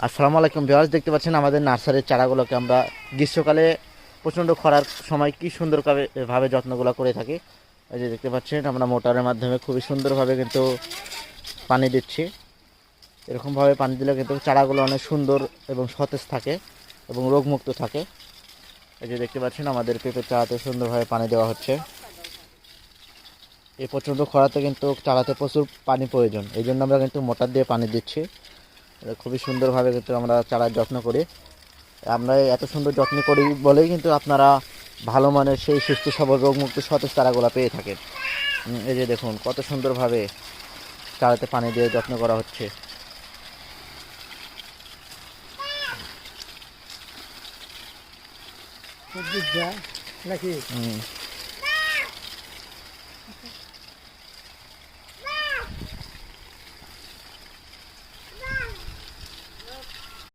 আসসালামু আলাইকুম ভিউয়ার্স, দেখতে পাচ্ছেন আমাদের নার্সারির চারাগুলোকে আমরা গ্রীষ্মকালে প্রচণ্ড খরার সময় কি সুন্দরভাবে যত্নগুলো করে থাকি। এই যে দেখতে পাচ্ছেন আমরা মোটরের মাধ্যমে খুবই সুন্দরভাবে কিন্তু পানি দিচ্ছি। এরকমভাবে পানি দিলে কিন্তু চারাগুলো অনেক সুন্দর এবং সতেজ থাকে এবং রোগমুক্ত থাকে। এই যে দেখতে পাচ্ছেন আমাদের পেঁপের চারাতে সুন্দরভাবে পানি দেওয়া হচ্ছে। এই প্রচণ্ড খরাতে কিন্তু চারাতে প্রচুর পানি প্রয়োজন, এই জন্য আমরা কিন্তু মোটর দিয়ে পানি দিচ্ছি। খুবই সুন্দরভাবে কিন্তু আমরা চারার যত্ন করি। আমরা এত সুন্দর যত্ন করি বলেই কিন্তু আপনারা ভালো মানের সেই সুস্থ সবল রোগমুক্ত সতেজ চারাগুলো পেয়ে থাকেন। এই যে দেখুন কত সুন্দরভাবে চারাতে পানি দিয়ে যত্ন করা হচ্ছে। সবজি যা নাকি